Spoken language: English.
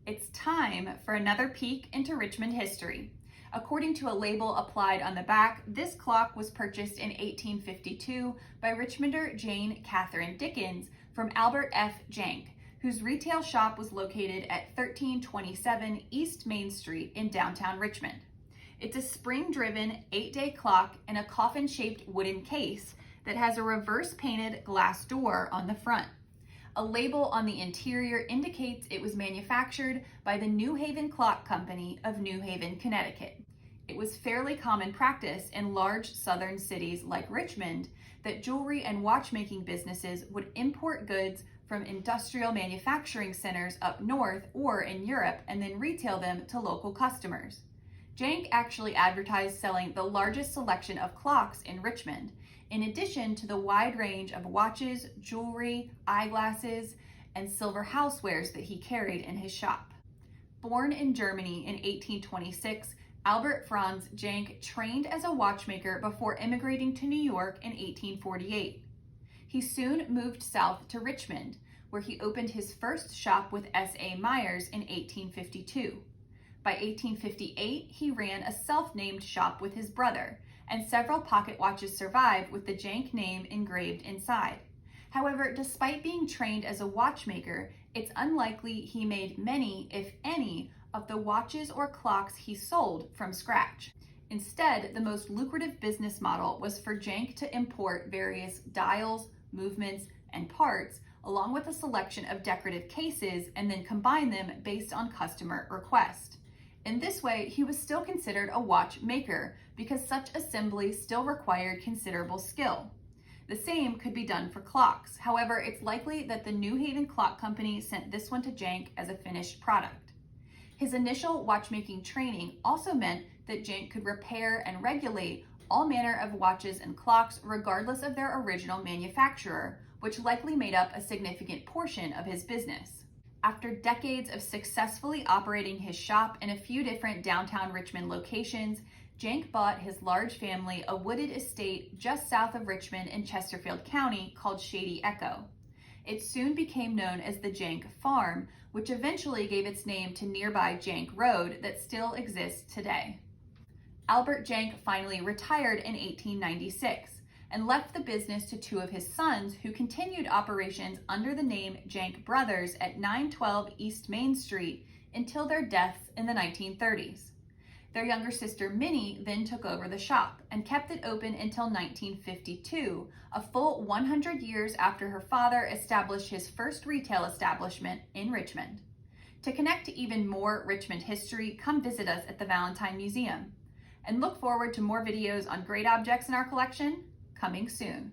It's time for another peek into Richmond history. According to a label applied on the back, this clock was purchased in 1852 by Richmonder Jane Catherine Dickens from Albert F. Jahnke, whose retail shop was located at 1327 East Main Street in downtown Richmond. It's a spring-driven 8-day clock in a coffin-shaped wooden case that has a reverse-painted glass door on the front. A label on the interior indicates it was manufactured by the New Haven Clock Company of New Haven, Connecticut. It was fairly common practice in large southern cities like Richmond that jewelry and watchmaking businesses would import goods from industrial manufacturing centers up north or in Europe and then retail them to local customers. Jahnke actually advertised selling the largest selection of clocks in Richmond, in addition to the wide range of watches, jewelry, eyeglasses, and silver housewares that he carried in his shop. Born in Germany in 1826, Albert Franz Jahnke trained as a watchmaker before immigrating to New York in 1848. He soon moved south to Richmond, where he opened his first shop with S.A. Myers in 1852. By 1858, he ran a self-named shop with his brother, and several pocket watches survive with the Jahnke name engraved inside. However, despite being trained as a watchmaker, it's unlikely he made many, if any, of the watches or clocks he sold from scratch. Instead, the most lucrative business model was for Jahnke to import various dials, movements, and parts, along with a selection of decorative cases, and then combine them based on customer request. In this way, he was still considered a watchmaker because such assembly still required considerable skill. The same could be done for clocks. However, it's likely that the New Haven Clock Company sent this one to Jahnke as a finished product. His initial watchmaking training also meant that Jahnke could repair and regulate all manner of watches and clocks regardless of their original manufacturer, which likely made up a significant portion of his business. After decades of successfully operating his shop in a few different downtown Richmond locations, Jahnke bought his large family a wooded estate just south of Richmond in Chesterfield County called Shady Echo. It soon became known as the Jahnke Farm, which eventually gave its name to nearby Jahnke Road that still exists today. Albert Jahnke finally retired in 1896 and left the business to two of his sons who continued operations under the name Jahnke Brothers at 912 East Main Street until their deaths in the 1930s. Their younger sister Minnie then took over the shop and kept it open until 1952, a full 100 years after her father established his first retail establishment in Richmond. To connect to even more Richmond history, come visit us at the Valentine Museum. And look forward to more videos on great objects in our collection coming soon.